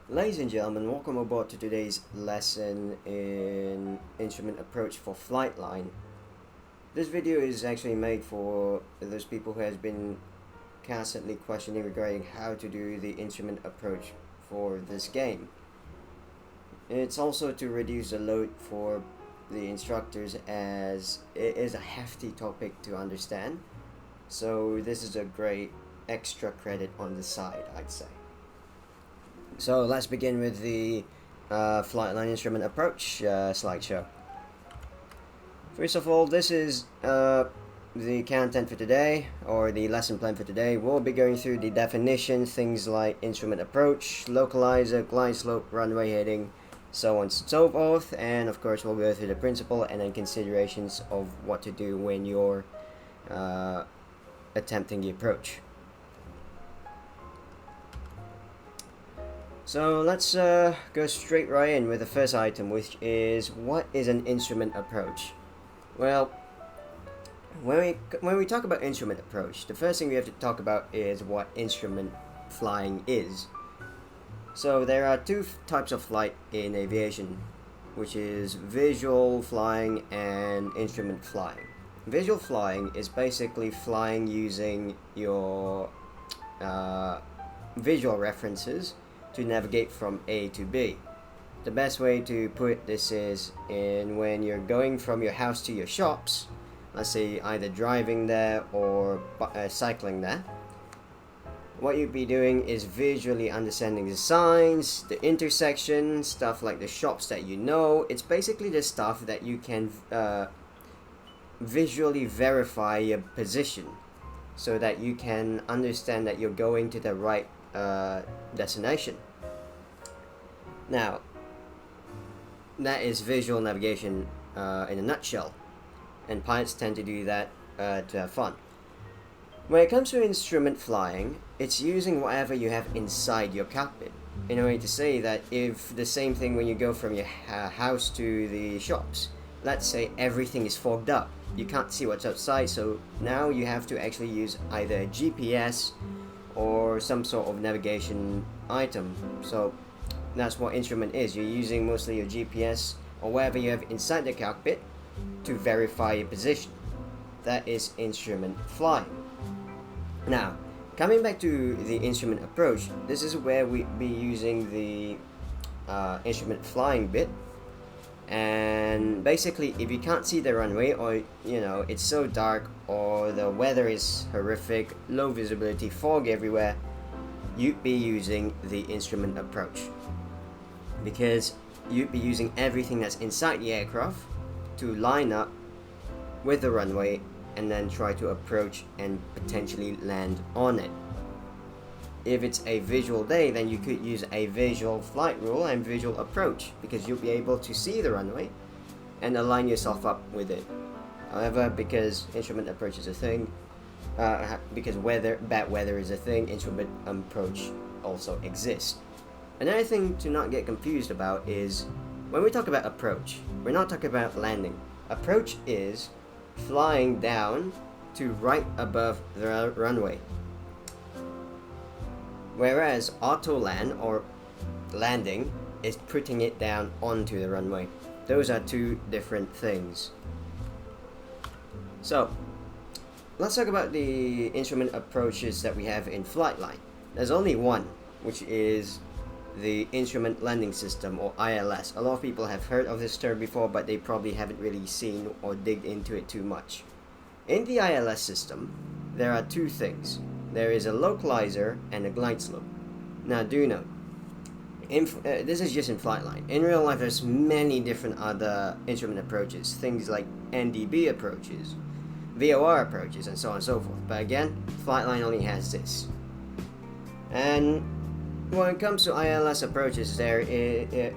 Ladies and gentlemen, welcome aboard to today's lesson in instrument approach for Flightline. This video is actually made for those people who has been constantly questioning regarding how to do the instrument approach for this game. It's also to reduce the load for the instructors as it is a hefty topic to understand. So this is a great extra credit on the side, I'd say. So let's begin with the Flightline instrument approach slideshow. First of all, this is the content for today, or the lesson plan for today. We'll be going through the definition, things like instrument approach, localizer, glide slope, runway heading, so on and so forth, and of course we'll go through the principle and then considerations of what to do when you're attempting the approach. So let's go straight right in with the first item, which is what is an instrument approach? Well, when we talk about instrument approach, the first thing we have to talk about is what instrument flying is. So there are two types of flight in aviation, which is visual flying and instrument flying. Visual flying is basically flying using your visual references to navigate from A to B. The best way to put this is when you're going from your house to your shops, let's say either driving there or cycling there. What you'd be doing is visually understanding the signs, the intersections, stuff like the shops that you know. It's basically the stuff that you can visually verify your position so that you can understand that you're going to the right destination. Now, that is visual navigation in a nutshell, and pilots tend to do that to have fun. When it comes to instrument flying, it's using whatever you have inside your cockpit. In a way to say that if the same thing when you go from your house to the shops, let's say everything is fogged up, you can't see what's outside, so now you have to actually use either a GPS or some sort of navigation item. So that's what instrument is. You're using mostly your GPS or whatever you have inside the cockpit to verify your position. That is instrument flying. Now, coming back to the instrument approach, this is where we'd be using the instrument flying bit. And basically, if you can't see the runway, or it's so dark, or the weather is horrific, low visibility, fog everywhere, you'd be using the instrument approach, because you'd be using everything that's inside the aircraft to line up with the runway and then try to approach and potentially land on it. If it's a visual day, then you could use a visual flight rule and visual approach, because you'll be able to see the runway and align yourself up with it. However, because instrument approach is a thing, because bad weather is a thing, instrument approach also exists. Another thing to not get confused about is when we talk about approach, we're not talking about landing. Approach is flying down to right above the runway. Whereas auto land or landing is putting it down onto the runway. Those are two different things. So, let's talk about the instrument approaches that we have in Flightline. There's only one, which is the Instrument Landing System, or ILS. A lot of people have heard of this term before, but they probably haven't really seen or digged into it too much. In the ILS system, there are two things. There is a localizer and a glide slope. Now do note, this is just in Flightline. In real life, there's many different other instrument approaches, things like NDB approaches, VOR approaches, and so on and so forth. But again, Flightline only has this. And when it comes to ILS approaches, it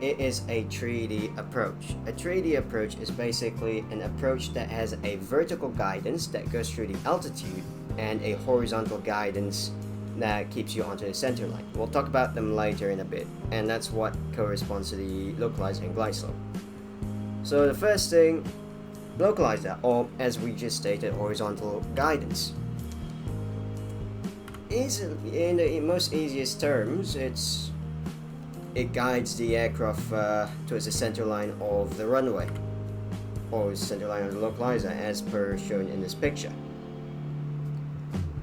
is a 3D approach. A 3D approach is basically an approach that has a vertical guidance that goes through the altitude and a horizontal guidance that keeps you onto the center line. We'll talk about them later in a bit, and that's what corresponds to the localizer and glide slope. So the first thing, localizer, or as we just stated, horizontal guidance. is in the most easiest terms, it's it guides the aircraft towards the center line of the runway, or center line of the localizer, as per shown in this picture.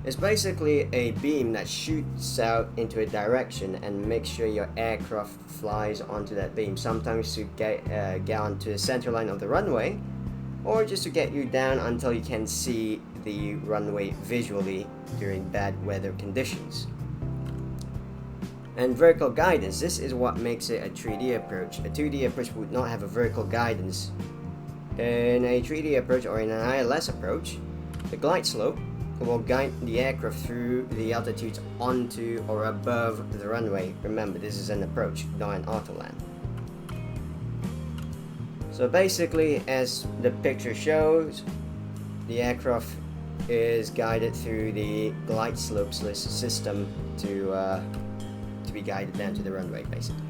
It's basically a beam that shoots out into a direction and makes sure your aircraft flies onto that beam, sometimes to get onto the center line of the runway, or just to get you down until you can see the runway visually during bad weather conditions. And vertical guidance, this is what makes it a 3D approach. A 2D approach would not have a vertical guidance. In a 3D approach or in an ILS approach, the glide slope will guide the aircraft through the altitudes onto or above the runway. Remember, this is an approach, not an autoland. So basically, as the picture shows, the aircraft is guided through the glide slopes system to be guided down to the runway, basically.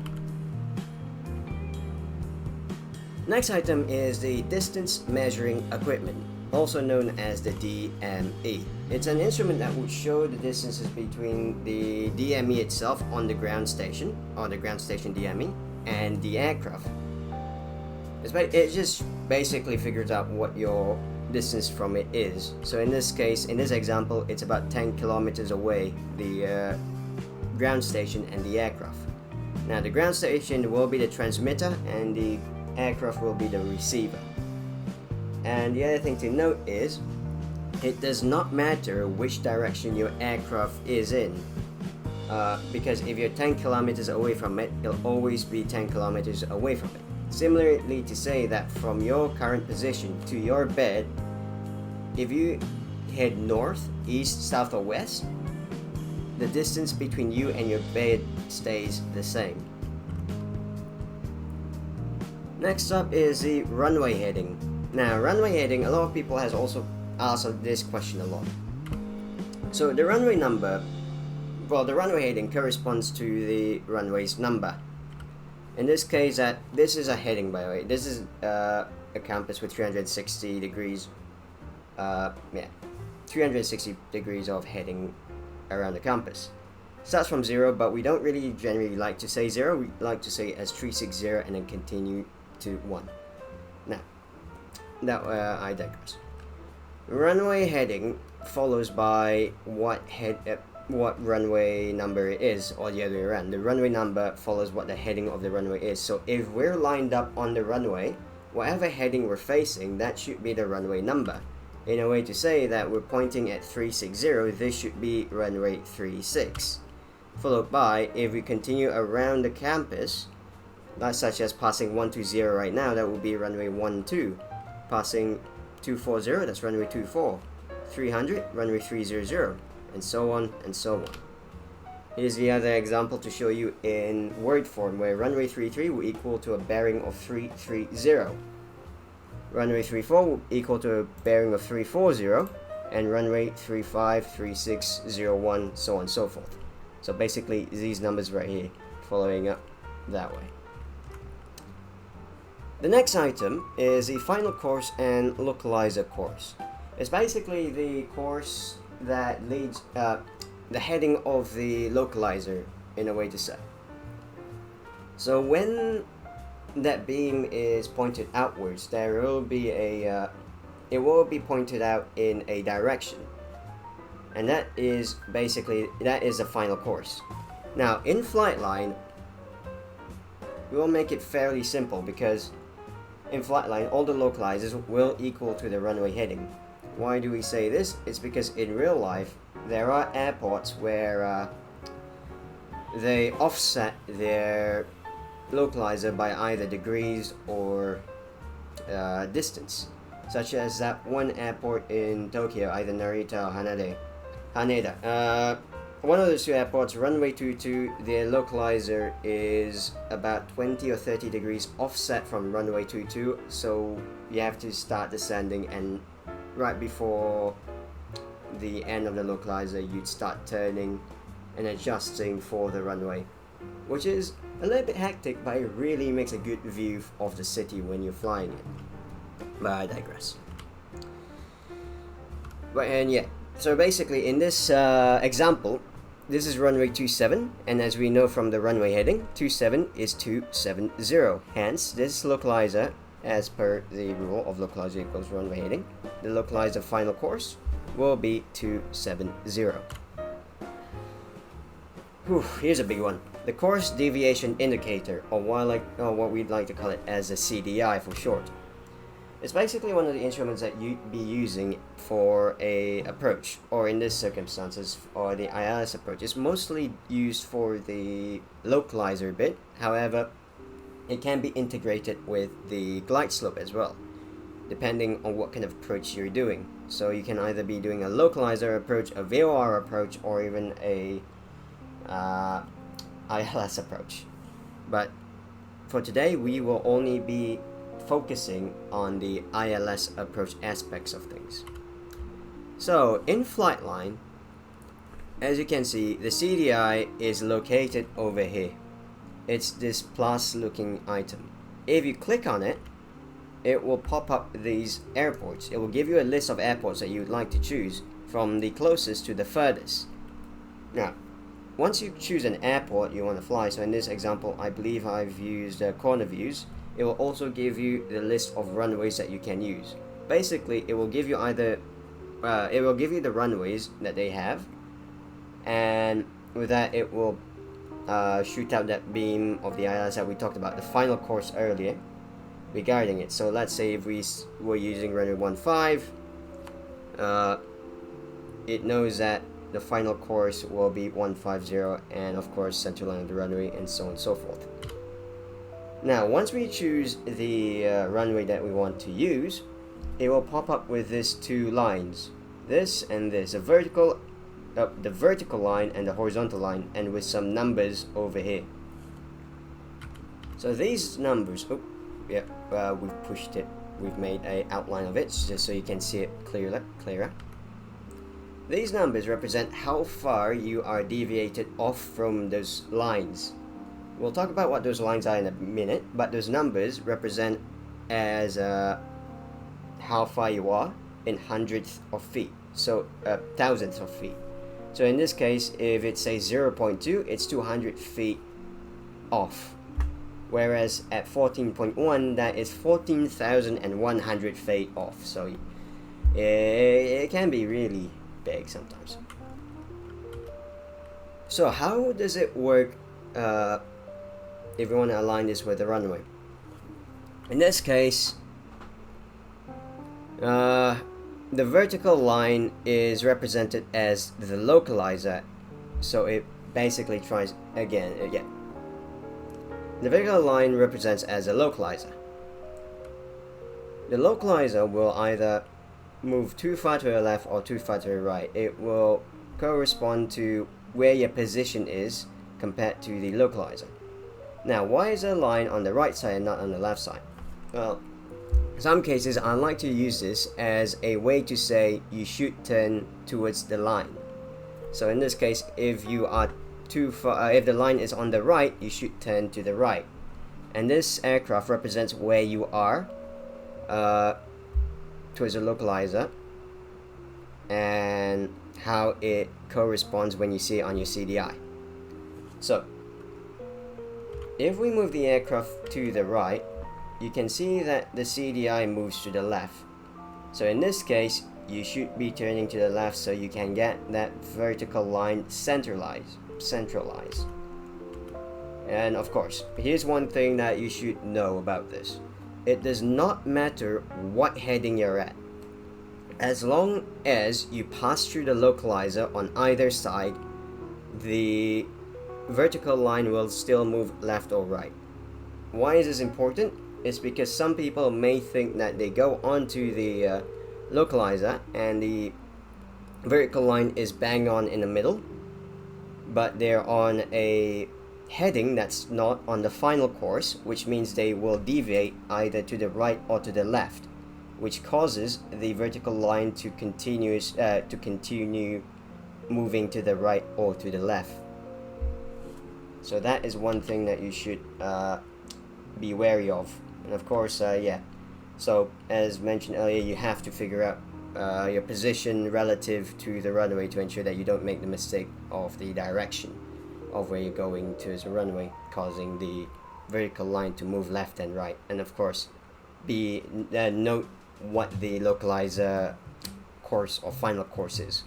Next item is the distance measuring equipment, also known as the DME. It's an instrument that would show the distances between the DME itself on the ground station, or the ground station DME, and the aircraft. It just basically figures out what your distance from it is. So in this case, in this example, it's about 10 kilometers away, the ground station and the aircraft. Now the ground station will be the transmitter and the aircraft will be the receiver. And the other thing to note is, it does not matter which direction your aircraft is in, because if you're 10 kilometers away from it, it'll always be 10 kilometers away from it. Similarly, to say that from your current position to your bed, if you head north, east, south, or west, the distance between you and your bed stays the same. Next up is the runway heading. Now, runway heading, a lot of people has also asked this question a lot. So the runway number, well, the runway heading corresponds to the runway's number. In this case, this is a heading, by the way. This is a compass with 360 degrees. 360 degrees of heading around the compass. Starts from 0, but we don't really generally like to say 0. We like to say as 360 and then continue to 1. Now, I digress. Runway heading follows by what runway number it is, or the other way around. The runway number follows what the heading of the runway is. So if we're lined up on the runway, whatever heading we're facing, that should be the runway number. In a way to say that we're pointing at 360, this should be runway 36. Followed by, if we continue around the campus, such as passing 120 right now, that will be runway 12. Passing 240, that's runway 24. 300, runway 300, and so on and so on. Here's the other example to show you in word form, where runway 33 will equal to a bearing of 330. Runway 34 will equal to a bearing of 340, and runway 35, 36, 01, so on and so forth. So basically, these numbers right here, following up that way. The next item is the final course and localizer course. It's basically the course that leads the heading of the localizer, in a way to say. So when that beam is pointed outwards, there will be it will be pointed out in a direction, and that is the final course. Now in Flightline, we will make it fairly simple, because in Flightline all the localizers will equal to the runway heading. Why do we say this? It's because in real life there are airports where they offset their localizer by either degrees or distance, such as that one airport in Tokyo, either Narita or Haneda. One of those two airports, runway 22, their localizer is about 20 or 30 degrees offset from runway 22, so you have to start descending, and right before the end of the localizer you'd start turning and adjusting for the runway, which is a little bit hectic, but it really makes a good view of the city when you're flying it. But I digress. So basically in this example, this is runway 27, and as we know from the runway heading, 27 is 270. Hence, this localizer, as per the rule of localizer equals runway heading, the localizer final course will be 270. Here's a big one. The course deviation indicator, or what we'd like to call it as a CDI for short. It's basically one of the instruments that you'd be using for a approach, or in this circumstances, or the ILS approach. It's mostly used for the localizer bit. However, it can be integrated with the glide slope as well, depending on what kind of approach you're doing. So you can either be doing a localizer approach, a VOR approach, or even a ILS approach. But for today, we will only be focusing on the ILS approach aspects of things. So in Flightline, as you can see, the CDI is located over here. It's this plus looking item. If you click on it, it will pop up these airports. It will give you a list of airports that you would like to choose from the closest to the furthest. Now, once you choose an airport you want to fly, so in this example I believe I've used corner views, it will also give you the list of runways that you can use. Basically, it will give you either it will give you the runways that they have, and with that it will shoot out that beam of the ILS that we talked about, the final course earlier regarding it. So let's say if we were using runway 15, it knows that the final course will be 150, and of course centerline of the runway, and so on and so forth. Now, once we choose the runway that we want to use, it will pop up with these two lines, this and this, the vertical line and the horizontal line, and with some numbers over here. So these numbers, we've pushed it, we've made an outline of it just so you can see it clearer. These numbers represent how far you are deviated off from those lines. We'll talk about what those lines are in a minute, but those numbers represent as how far you are in hundredths of feet, so thousandths of feet. So in this case, if it says 0.2, it's 200 feet off, whereas at 14.1, that is 14,100 feet off. So it can be really big sometimes. So how does it work if you want to align this with the runway? In this case, the vertical line is represented as the localizer, so it basically tries again. The vertical line represents as a localizer. The localizer will either move too far to the left or too far to the right. It will correspond to where your position is compared to the localizer. Now, why is a line on the right side and not on the left side? Well, in some cases I like to use this as a way to say you should turn towards the line. So in this case, if you are too far, if the line is on the right, you should turn to the right. And this aircraft represents where you are towards the localizer, and how it corresponds when you see it on your CDI. So if we move the aircraft to the right, you can see that the CDI moves to the left. So in this case, you should be turning to the left so you can get that vertical line centralized. And of course, here's one thing that you should know about this. It does not matter what heading you're at. As long as you pass through the localizer on either side, the vertical line will still move left or right. Why is this important? It's because some people may think that they go onto the localizer and the vertical line is bang on in the middle, but they're on a heading that's not on the final course, which means they will deviate either to the right or to the left, which causes the vertical line to continue moving to the right or to the left. So that is one thing that you should be wary of. And of course, so as mentioned earlier, you have to figure out your position relative to the runway to ensure that you don't make the mistake of the direction of where you're going to as a runway, causing the vertical line to move left and right. And of course, note what the localizer course or final course is.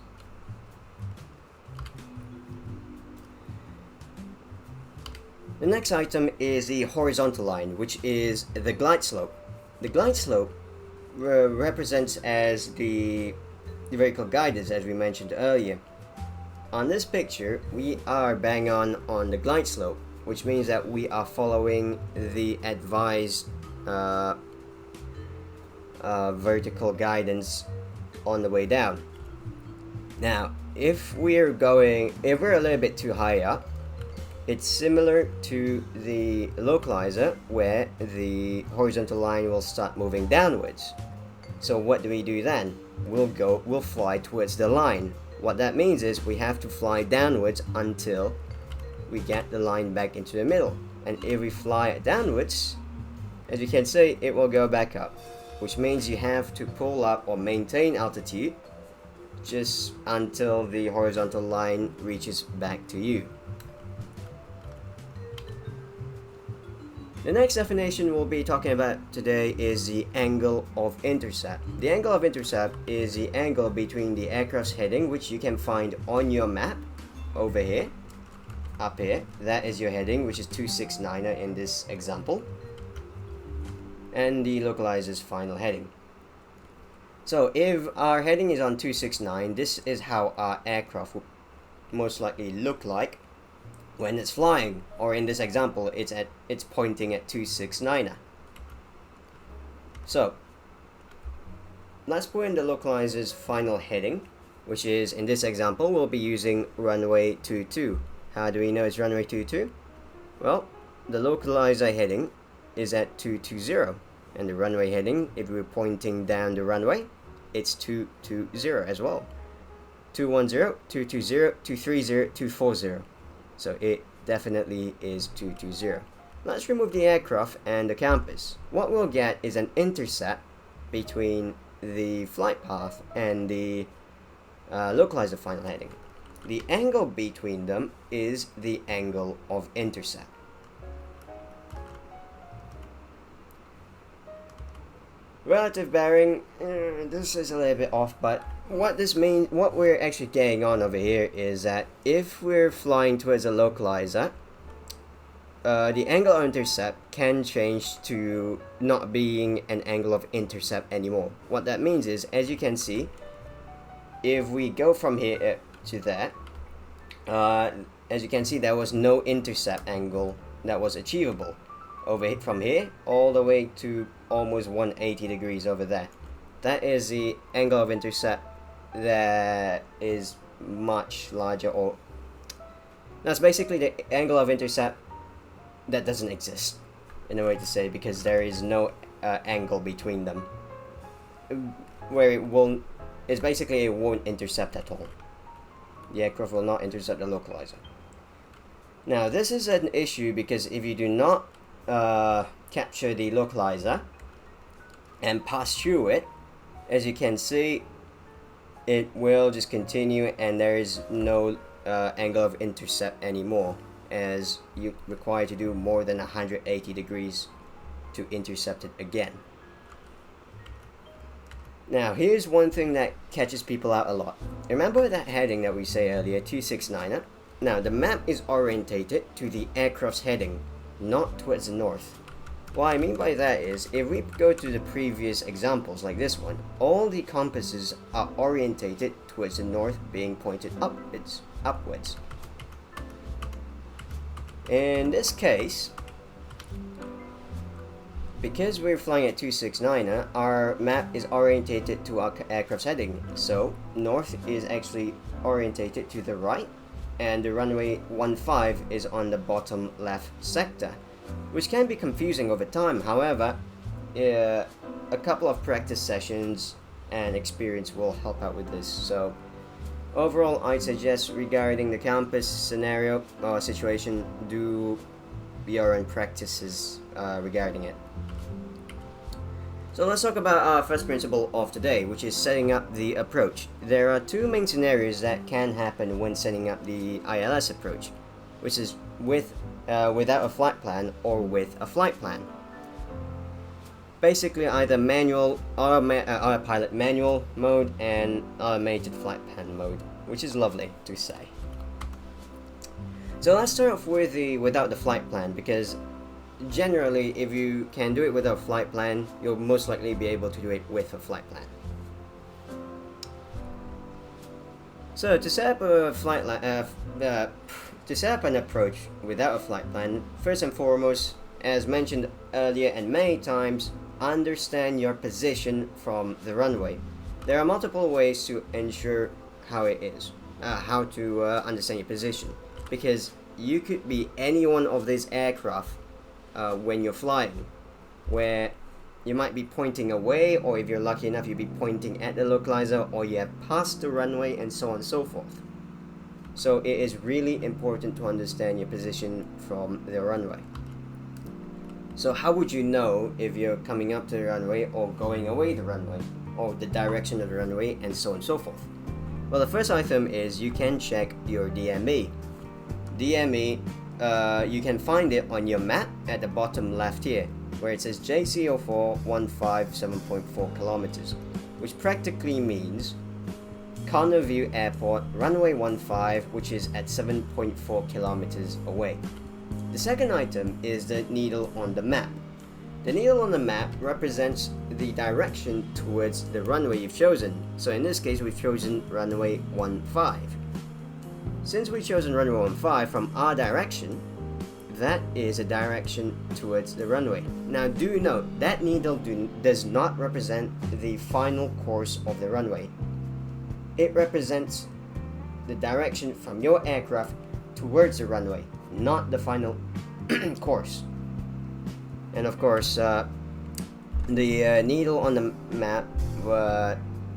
The next item is the horizontal line, which is the glide slope. The glide slope represents as the vertical guidance, as we mentioned earlier. On this picture, we are bang on the glide slope, which means that we are following the advised vertical guidance on the way down. Now, if we're a little bit too high up, it's similar to the localizer where the horizontal line will start moving downwards. So what do we do then? We'll fly towards the line. What that means is we have to fly downwards until we get the line back into the middle. And if we fly downwards, as you can see, it will go back up, which means you have to pull up or maintain altitude just until the horizontal line reaches back to you. The next definition we'll be talking about today is the angle of intercept. The angle of intercept is the angle between the aircraft's heading, which you can find on your map over here, up here. That is your heading, which is 269er in this example, and the localizer's final heading. So if our heading is on 269, this is how our aircraft will most likely look like when it's flying, or in this example, it's pointing at 269er. So let's put in the localizer's final heading, which is, in this example, we'll be using runway 22. How do we know it's runway 22? Well, the localizer heading is at 220, and the runway heading, if we're pointing down the runway, it's 220 as well. 210, 220, 230, 240. So it definitely is 220. Let's remove the aircraft and the compass. What we'll get is an intercept between the flight path and the localizer final heading. The angle between them is the angle of intercept. Relative bearing, this is a little bit off, but what this means, what we're actually getting on over here is that if we're flying towards a localizer, the angle of intercept can change to not being an angle of intercept anymore. What that means is, as you can see, if we go from here to there, as you can see, there was no intercept angle that was achievable from here all the way to almost 180 degrees over there. That is the angle of intercept that is much larger, or that's basically the angle of intercept that doesn't exist, in a way to say, because there is no angle between them, where it won't intercept at all. The aircraft will not intercept the localizer. Now this is an issue because if you do not capture the localizer and pass through it, as you can see, it will just continue and there is no angle of intercept anymore, as you require to do more than 180 degrees to intercept it again. Now here's one thing that catches people out a lot. Remember that heading that we say earlier, 269er? Now the map is orientated to the aircraft's heading, not towards the north. What I mean by that is, if we go to the previous examples like this one, all the compasses are orientated towards the north, being pointed upwards. In this case, because we're flying at 269er, our map is orientated to our aircraft's heading, so north is actually orientated to the right, and the runway 15 is on the bottom left sector, which can be confusing over time. However, a couple of practice sessions and experience will help out with this. So overall, I'd suggest, regarding the compass scenario or situation, do your own practices regarding it. So let's talk about our first principle of today, which is setting up the approach. There are two main scenarios that can happen when setting up the ILS approach, which is without a flight plan or with a flight plan. Basically, either manual, autopilot manual mode and automated flight plan mode, which is lovely to say. So let's start off with without the flight plan, because generally, if you can do it without a flight plan, you'll most likely be able to do it with a flight plan. So to set up a to set up an approach without a flight plan, first and foremost, as mentioned earlier and many times, understand your position from the runway. There are multiple ways to ensure how to understand your position, because you could be any one of these aircraft when you're flying, where you might be pointing away, or if you're lucky enough, you'll be pointing at the localizer, or you have passed the runway, and so on and so forth. So it is really important to understand your position from the runway. So how would you know if you're coming up to the runway or going away the runway, or the direction of the runway, and so on and so forth? Well, the first item is you can check your DME. DME, you can find it on your map at the bottom left here, where it says JC04 157.4 kilometers, which practically means Corner View Airport, runway 15, which is at 7.4 kilometers away. The second item is the needle on the map. The needle on the map represents the direction towards the runway you've chosen. So in this case, we've chosen runway 15. Since we've chosen runway 15 from our direction, that is a direction towards the runway. Now do note, that needle does not represent the final course of the runway. It represents the direction from your aircraft towards the runway, not the final course. And of course, the needle on the map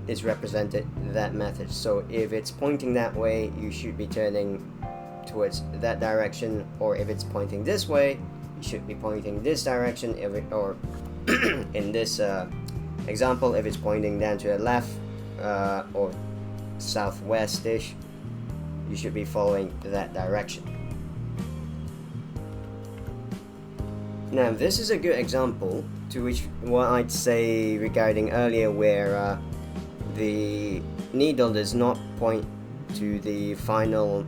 is represented that method. So if it's pointing that way, you should be turning towards that direction, or if it's pointing this way, you should be pointing this direction. Or in this example, if it's pointing down to the left or southwest-ish, you should be following that direction. Now this is a good example to which what I'd say regarding earlier, where the needle does not point to the final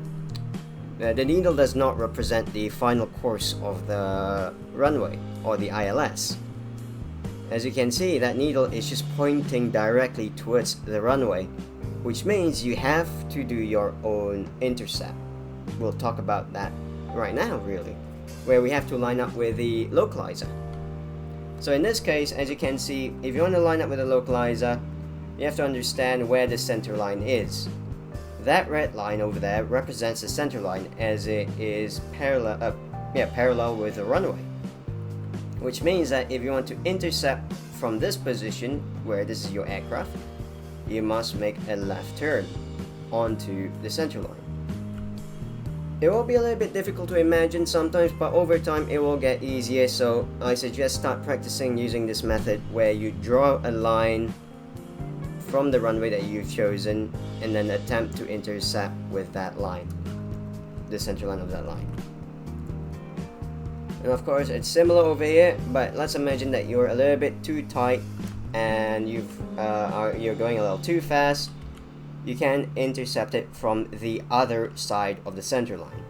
the needle does not represent the final course of the runway or the ILS. As you can see, that needle is just pointing directly towards the runway, which means you have to do your own intercept. We'll talk about that right now, really, where we have to line up with the localizer. So in this case, as you can see, if you want to line up with the localizer, you have to understand where the center line is. That red line over there represents the center line, as it is parallel with the runway. Which means that if you want to intercept from this position, where this is your aircraft, you must make a left turn onto the center line. It will be a little bit difficult to imagine sometimes, but over time it will get easier, so I suggest start practicing using this method, where you draw a line from the runway that you've chosen and then attempt to intercept with that line, the center line of that line. And of course it's similar over here, but let's imagine that you're a little bit too tight and you're going a little too fast. You can intercept it from the other side of the center line.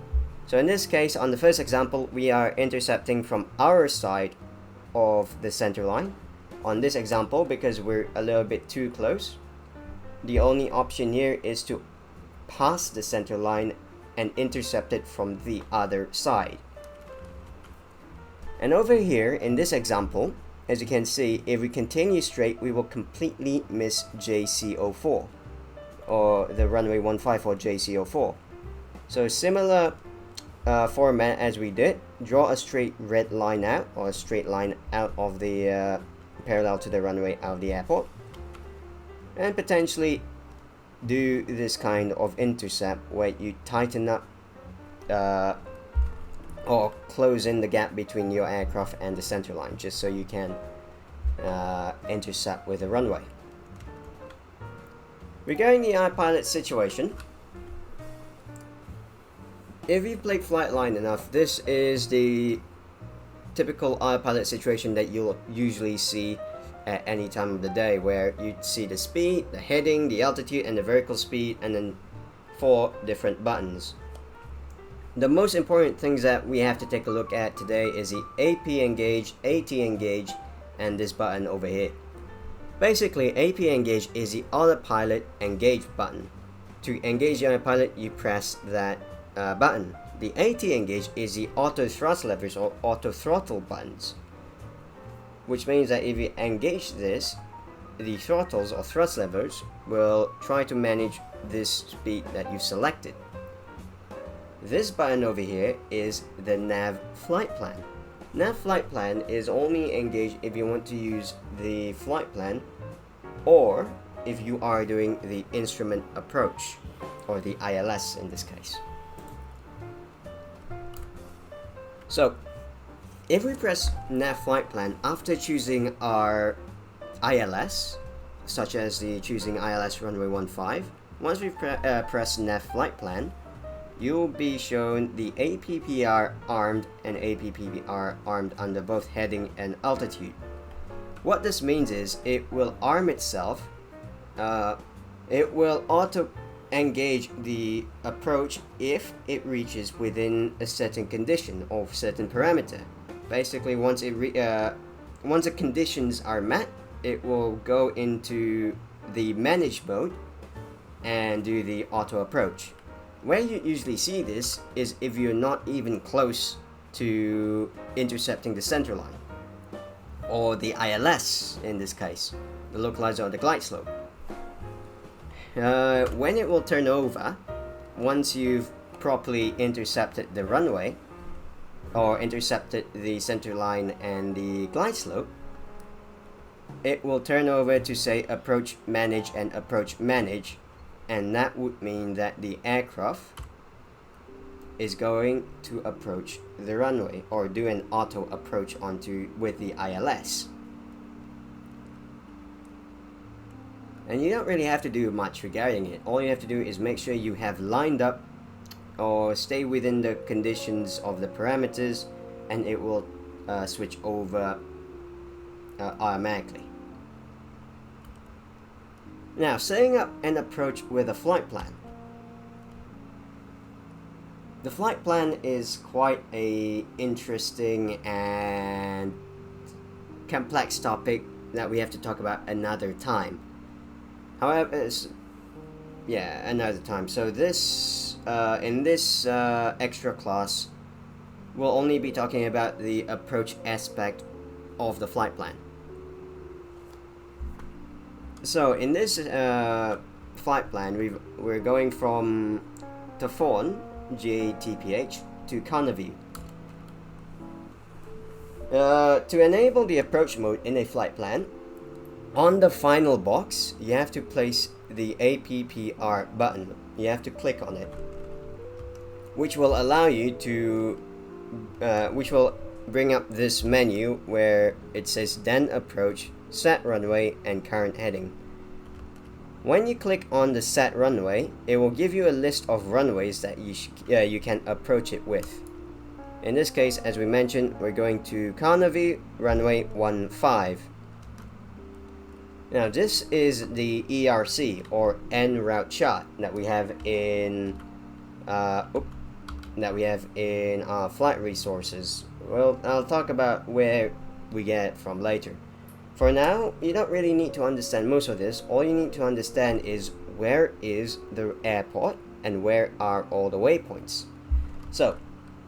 So in this case, on the first example, we are intercepting from our side of the center line. On this example, because we're a little bit too close, the only option here is to pass the center line and intercept it from the other side. And over here in this example, as you can see, if we continue straight, we will completely miss JC04, or the runway 15 or JC04. So similar format as we did, draw a straight red line out, or a straight line out of the parallel to the runway out of the airport, and potentially do this kind of intercept where you tighten up or close in the gap between your aircraft and the center line, just so you can intercept with the runway. Regarding the iPilot situation, if you've played Flightline enough, this is the typical iPilot situation that you'll usually see at any time of the day, where you see the speed, the heading, the altitude, and the vertical speed, and then 4 different buttons. The most important things that we have to take a look at today is the AP engage, AT engage, and this button over here. Basically, AP engage is the autopilot engage button. To engage the autopilot, you press that button. The AT engage is the auto thrust levers or auto throttle buttons, which means that if you engage this, the throttles or thrust levers will try to manage this speed that you selected. This button over here is the nav flight plan. Nav flight plan is only engaged if you want to use the flight plan, or if you are doing the instrument approach, or the ILS in this case. So, if we press nav flight plan after choosing our ILS, such as the choosing ILS runway 15, once we press nav flight plan, you'll be shown the APPR armed and APPR armed under both heading and altitude. What this means is it will arm itself, it will auto engage the approach if it reaches within a certain condition or certain parameter. Basically, once the conditions are met, it will go into the manage mode and do the auto approach. Where you usually see this is if you're not even close to intercepting the centerline, or the ILS in this case, the localizer or the glide slope. When it will turn over, once you've properly intercepted the runway, or intercepted the centerline and the glide slope, it will turn over to say approach manage and approach manage, and that would mean that the aircraft is going to approach the runway or do an auto approach with the ILS. And you don't really have to do much regarding it. All you have to do is make sure you have lined up or stay within the conditions of the parameters, and it will switch over automatically. Now, setting up an approach with a flight plan. The flight plan is quite a interesting and complex topic that we have to talk about another time. However, another time. So this, in this extra class, we'll only be talking about the approach aspect of the flight plan. So in this flight plan, we're going from Tafon, GATPH, to Carnarvon. To enable the approach mode in a flight plan, on the final box, you have to place the APPR button. You have to click on it, which will allow you to, which will bring up this menu where it says then approach, set runway, and current heading. When you click on the set runway, it will give you a list of runways that you can approach it with. In this case, as we mentioned, we're going to Carnarvon runway 15. Now this is the ERC or en route chart that we have in our flight resources. Well, I'll talk about where we get it from later. For now, you don't really need to understand most of this. All you need to understand is where is the airport and where are all the waypoints. So,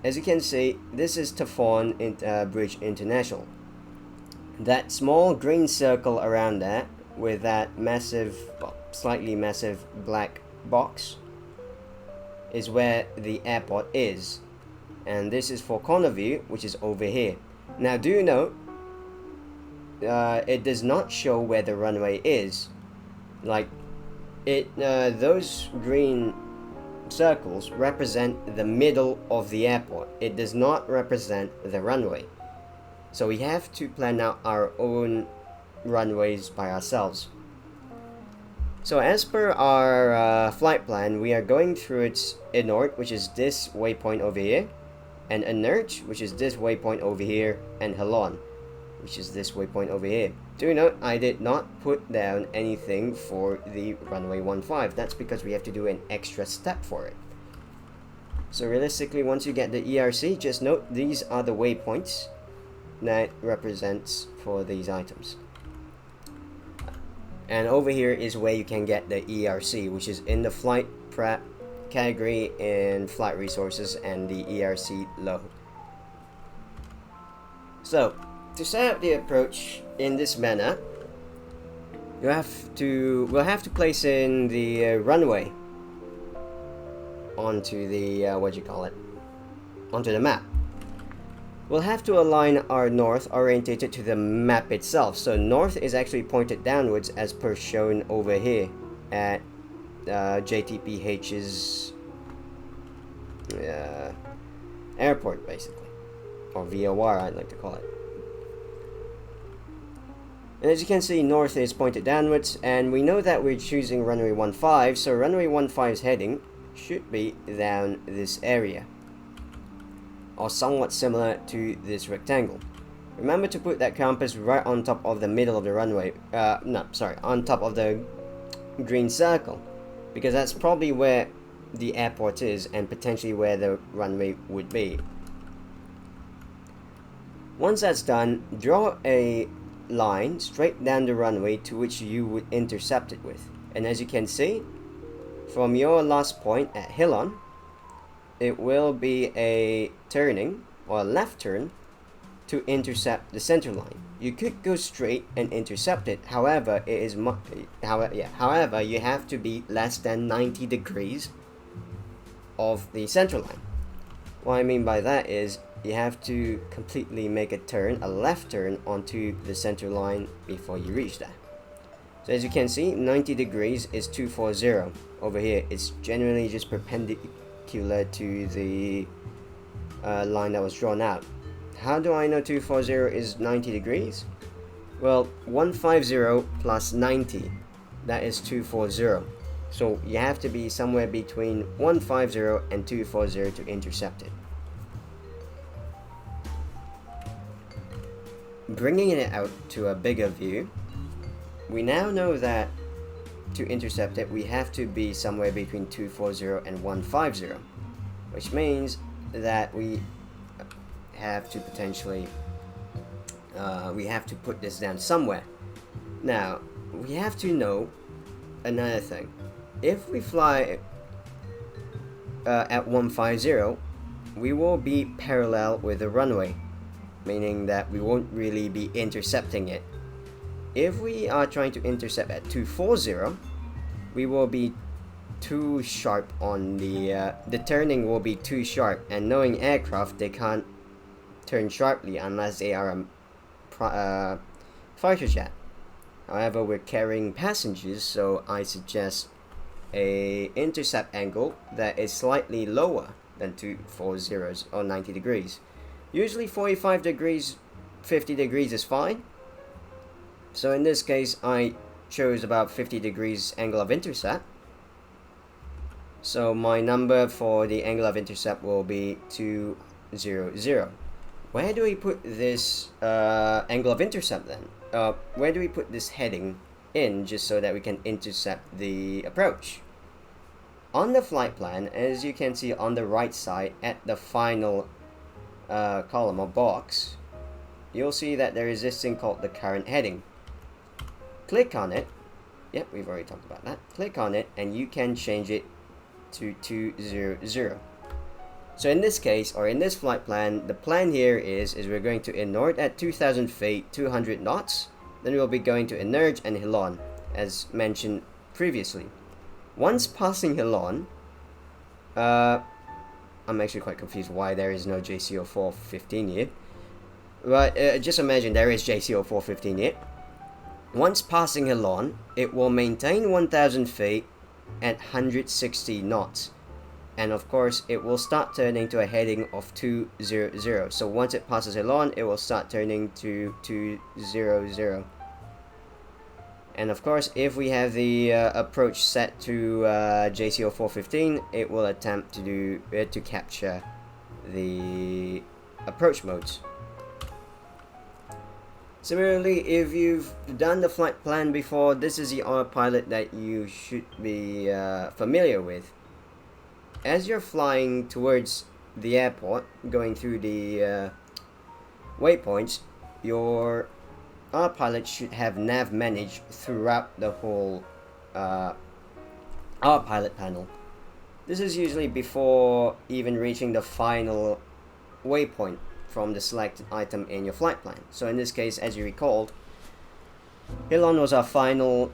as you can see, this is Tafon Bridge International. That small green circle around that with that massive, slightly massive black box is where the airport is. And this is for Carnarvon, which is over here. Now do note, it does not show where the runway is. Like, those green circles represent the middle of the airport. It does not represent the runway. So we have to plan out our own runways by ourselves. So as per our flight plan, we are going through its inort, which is this waypoint over here, and inert, which is this waypoint over here, and helon, which is this waypoint over here. Do note, I did not put down anything for the runway 15. That's because we have to do an extra step for it. So realistically, once you get the ERC, just note these are the waypoints that represents for these items. And over here is where you can get the ERC, which is in the flight prep category in flight resources and the ERC low. So to set up the approach in this manner, we'll have to place in the runway onto the onto the map. We'll have to align our north orientated to the map itself. So north is actually pointed downwards as per shown over here at JTPH's airport, basically, or VOR I'd like to call it. And as you can see, north is pointed downwards, and we know that we're choosing runway 15, so runway 15's heading should be down this area, or somewhat similar to this rectangle. Remember to put that compass right on top of the middle of the runway, on top of the green circle, because that's probably where the airport is and potentially where the runway would be. Once that's done, draw a line straight down the runway to which you would intercept it with. And as you can see, from your last point at Hilon, it will be a turning or a left turn to intercept the center line. You could go straight and intercept it. However, however, you have to be less than 90 degrees of the center line. What I mean by that is you have to completely make a turn, a left turn onto the center line before you reach that. So as you can see, 90 degrees is 240. Over here, it's generally just perpendicular to the line that was drawn out. How do I know 240 is 90 degrees? Well, 150 plus 90, that is 240. So you have to be somewhere between 150 and 240 to intercept it. Bringing it out to a bigger view, we now know that to intercept it, we have to be somewhere between 240 and 150, which means that we have to potentially we have to put this down somewhere. Now we have to know another thing. If we fly at 150, we will be parallel with the runway, meaning that we won't really be intercepting it. If we are trying to intercept at 240, we will be too sharp on the turning will be too sharp, and knowing aircraft, they can't turn sharply unless they are a fighter jet. However, we're carrying passengers, so I suggest a intercept angle that is slightly lower than 240 or 90 degrees. Usually 45 degrees, 50 degrees is fine. So in this case, I chose about 50 degrees angle of intercept. So my number for the angle of intercept will be 200. Where do we put this angle of intercept then? Where do we put this heading in, just so that we can intercept the approach? On the flight plan, as you can see on the right side at the final column or box, you'll see that there is this thing called the current heading. Click on it. Yep, we've already talked about that. Click on it and you can change it to 200. So in this case, or in this flight plan, the plan here is we're going to inort at 2,000 feet, 200 knots. Then we'll be going to Emerge and Hilon, as mentioned previously. Once passing Hilon, I'm actually quite confused why there is no JCO415 here. But just imagine there is JCO415 here. Once passing Hilon, it will maintain 1,000 feet at 160 knots. And of course, it will start turning to a heading of 200. So once it passes Hilon, it will start turning to 200. And of course, if we have the approach set to JCO 415, it will attempt to capture the approach modes. Similarly, if you've done the flight plan before, this is the autopilot that you should be familiar with. As you're flying towards the airport, going through the waypoints, your autopilot should have nav manage throughout the whole autopilot panel. This is usually before even reaching the final waypoint from the selected item in your flight plan. So in this case, as you recalled, Hilon was our final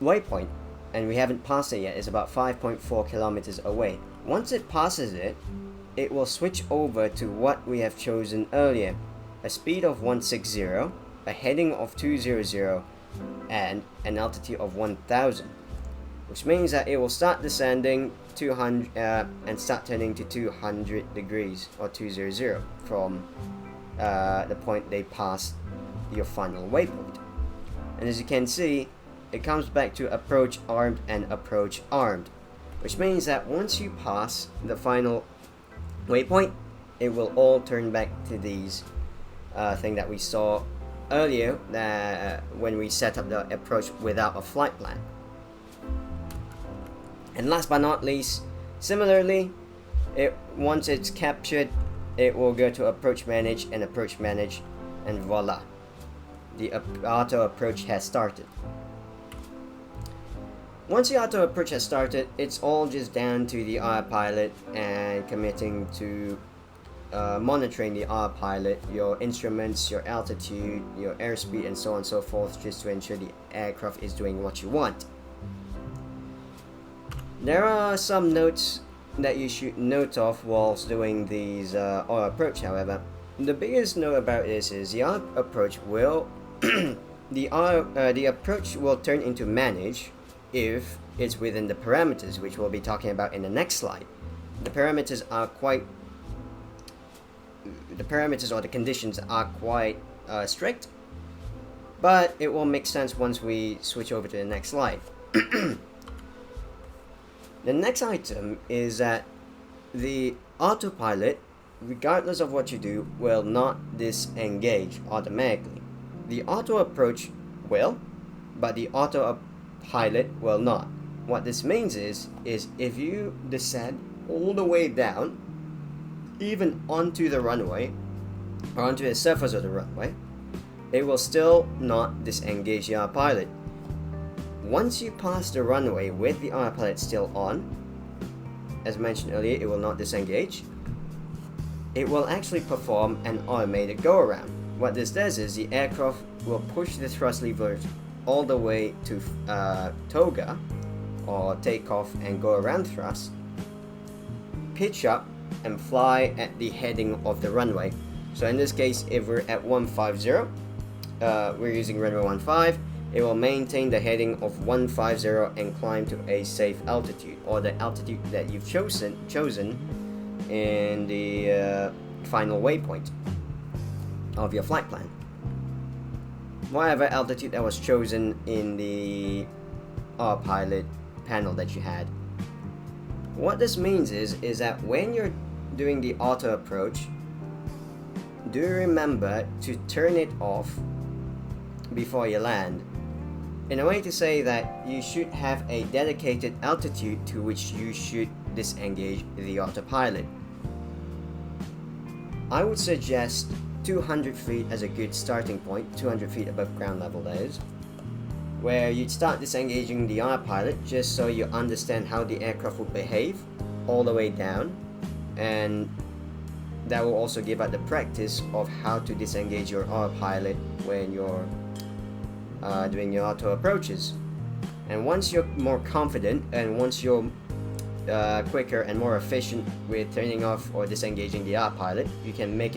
waypoint, and we haven't passed it yet. It's about 5.4 kilometers away. Once it passes it, it will switch over to what we have chosen earlier: a speed of 160, a heading of 200, and an altitude of 1000, which means that it will start descending 200 and start turning to 200 degrees or 200 from the point they pass your final waypoint. And as you can see, it comes back to approach armed and approach armed, which means that once you pass the final waypoint, it will all turn back to these thing that we saw earlier when we set up the approach without a flight plan. And last but not least, similarly, once it's captured, it will go to approach manage, and voila, the auto approach has started. Once the auto approach has started, it's all just down to the autopilot and committing to monitoring the autopilot, your instruments, your altitude, your airspeed, and so on and so forth, just to ensure the aircraft is doing what you want. There are some notes that you should note of whilst doing these auto approach. However, the biggest note about this is the auto approach will the approach will turn into manage if it's within the parameters, which we'll be talking about in the next slide. The parameters or the conditions are quite strict, but it will make sense once we switch over to the next slide. The next item is that the autopilot, regardless of what you do, will not disengage automatically. The auto approach will, but the autopilot will not. What this means is if you descend all the way down, even onto the runway, or onto the surface of the runway, it will still not disengage the autopilot. Once you pass the runway with the autopilot still on, as mentioned earlier, it will not disengage. It will actually perform an automated go-around. What this does is the aircraft will push the thrust lever all the way to toga, or takeoff and go around thrust, pitch up, and fly at the heading of the runway. So in this case, if we're at 150, we're using runway 15, it will maintain the heading of 150 and climb to a safe altitude, or the altitude that you've chosen in the final waypoint of your flight plan. Whatever altitude that was chosen in the autopilot panel that you had. What this means is that when you're doing the auto approach, do remember to turn it off before you land, in a way to say that you should have a dedicated altitude to which you should disengage the autopilot. I would suggest 200 feet as a good starting point, 200 feet above ground level that is, where you'd start disengaging the autopilot just so you understand how the aircraft would behave all the way down, and that will also give out the practice of how to disengage your autopilot when you're doing your auto approaches. And once you're more confident, and once you're quicker and more efficient with turning off or disengaging the autopilot, you can make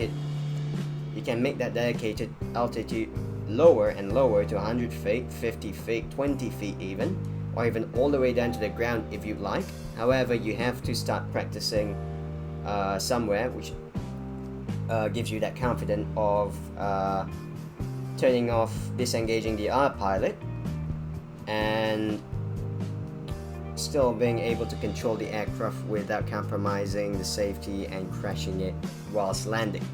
that dedicated altitude lower and lower to 100 feet, 50 feet, 20 feet even, or even all the way down to the ground if you'd like. However, you have to start practicing somewhere which gives you that confidence of turning off, disengaging the autopilot, and still being able to control the aircraft without compromising the safety and crashing it whilst landing.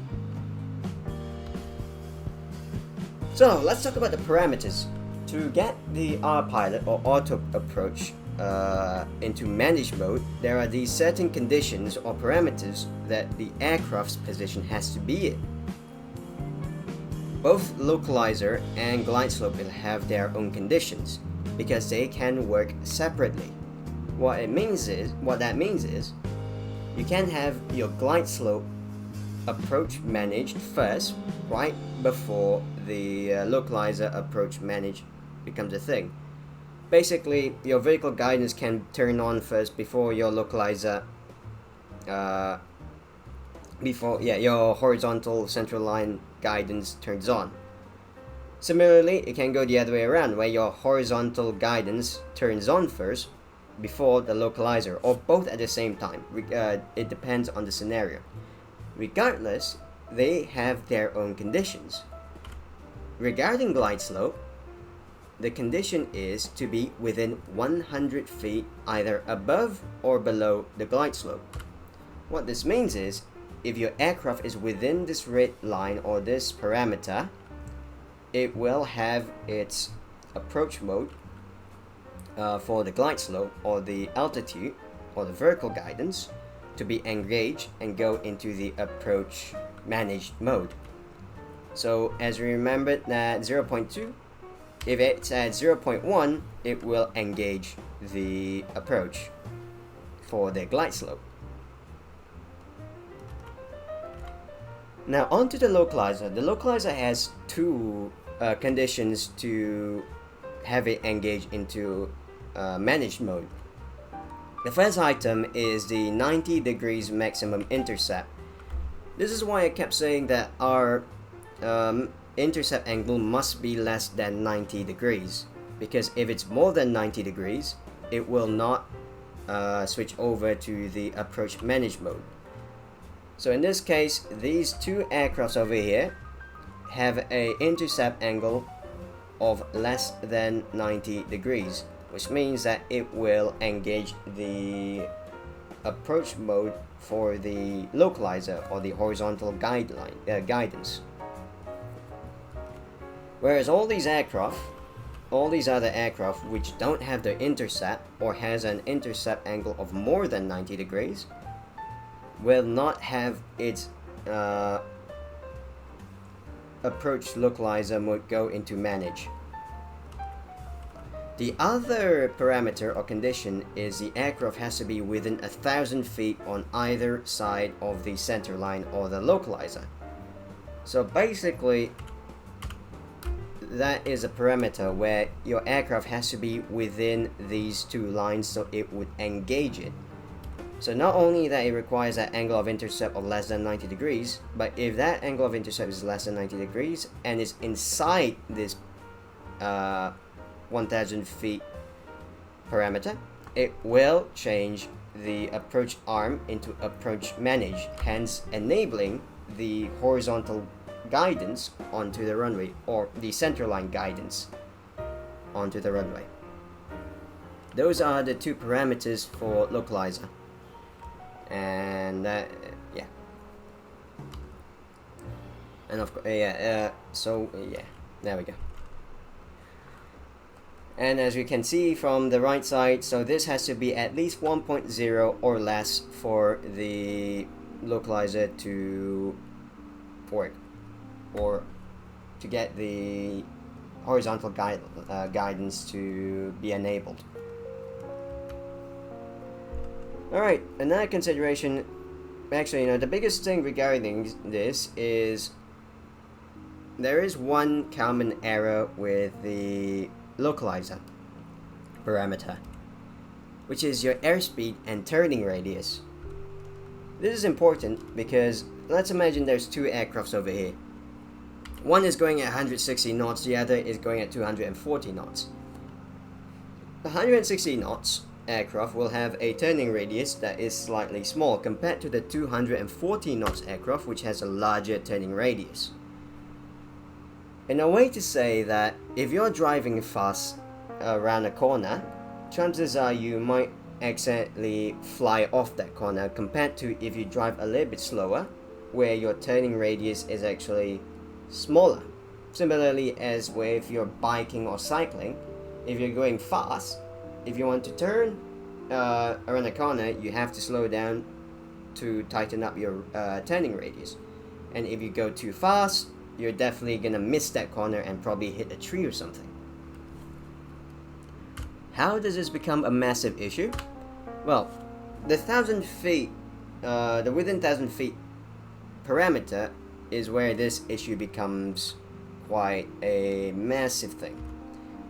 So let's talk about the parameters. To get the autopilot or auto approach into managed mode, there are these certain conditions or parameters that the aircraft's position has to be in. Both localizer and glide slope will have their own conditions because they can work separately. What that means is you can have your glide slope approach managed first, right before the localizer approach managed becomes a thing. Basically, your vertical guidance can turn on first before your localizer, your horizontal centerline guidance turns on. Similarly, it can go the other way around, where your horizontal guidance turns on first before the localizer, or both at the same time. It depends on the scenario. Regardless, they have their own conditions. Regarding glide slope, the condition is to be within 100 feet either above or below the glide slope. What this means is, if your aircraft is within this red line or this parameter, it will have its approach mode for the glide slope or the altitude or the vertical guidance to be engaged and go into the approach managed mode. So as we remembered that 0.2, if it's at 0.1, it will engage the approach for the glide slope. Now onto the localizer. The localizer has two conditions to have it engage into managed mode. The first item is the 90 degrees maximum intercept. This is why I kept saying that our intercept angle must be less than 90 degrees, because if it's more than 90 degrees, it will not switch over to the approach managed mode. So in this case, these two aircrafts over here have a intercept angle of less than 90 degrees, which means that it will engage the approach mode for the localizer or the horizontal guidance. Whereas all these other aircraft which don't have the intercept or has an intercept angle of more than 90 degrees will not have its approach localizer mode go into manage. The other parameter or condition is the aircraft has to be within 1,000 feet on either side of the center line or the localizer. So basically, that is a parameter where your aircraft has to be within these two lines so it would engage it. So not only that it requires that angle of intercept of less than 90 degrees, but if that angle of intercept is less than 90 degrees and is inside this 1,000 feet parameter, it will change the approach arm into approach manage, hence enabling the horizontal guidance onto the runway, or the centerline guidance onto the runway. Those are the two parameters for localizer. And yeah, and of course, there we go. And as you can see from the right side, so this has to be at least 1.0 or less for the localizer to work, or to get the horizontal guidance to be enabled. Alright, another consideration, actually, the biggest thing regarding this is there is one common error with the localizer parameter, which is your airspeed and turning radius. This is important because let's imagine there's two aircrafts over here. One is going at 160 knots, the other is going at 240 knots. The 160 knots aircraft will have a turning radius that is slightly small compared to the 240 knots aircraft, which has a larger turning radius. In a way to say that if you're driving fast around a corner, chances are you might accidentally fly off that corner compared to if you drive a little bit slower, where your turning radius is actually smaller. Similarly, as if you're biking or cycling, if you're going fast, if you want to turn around a corner, you have to slow down to tighten up your turning radius. And if you go too fast, you're definitely gonna miss that corner and probably hit a tree or something. How does this become a massive issue? Well, the 1,000 feet, the within 1,000 feet parameter is where this issue becomes quite a massive thing.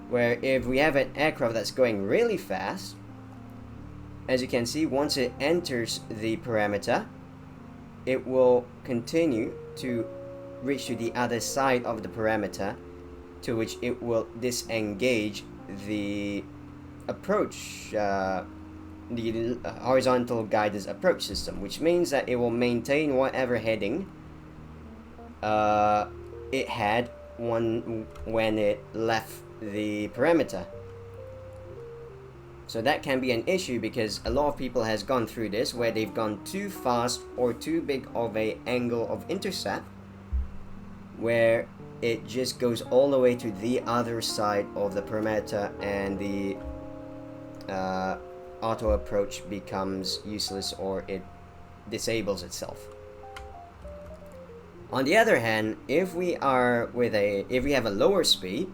Where if we have an aircraft that's going really fast, as you can see, once it enters the parameter, it will continue to reach to the other side of the parameter, to which it will disengage the approach, the horizontal guidance approach system, which means that it will maintain whatever heading it had when it left the parameter. So that can be an issue because a lot of people has gone through this where they've gone too fast or too big of a angle of intercept, where it just goes all the way to the other side of the parameter and the auto approach becomes useless or it disables itself. On the other hand, if we have a lower speed,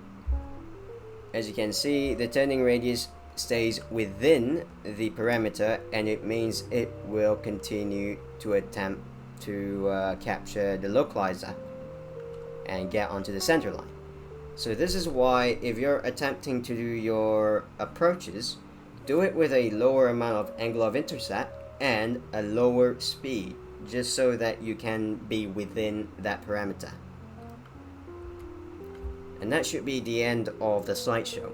as you can see, the turning radius stays within the parameter, and it means it will continue to attempt to capture the localizer and get onto the center line. So this is why if you're attempting to do your approaches, do it with a lower amount of angle of intercept and a lower speed, just so that you can be within that parameter. And that should be the end of the slideshow.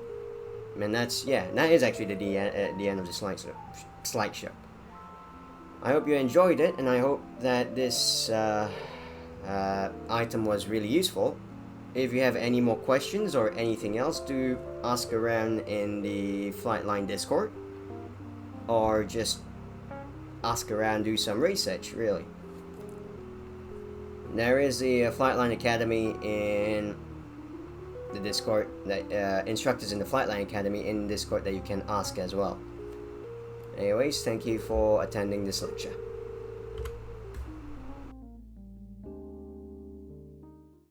And that is actually the end of the slideshow. I hope you enjoyed it, and I hope that this item was really useful. If you have any more questions or anything else, do ask around in the Flightline Discord, or just ask around, do some research, really. There is the Flightline Academy in the Discord, that instructors in the Flightline Academy in Discord that you can ask as well. Anyways, thank you for attending this lecture.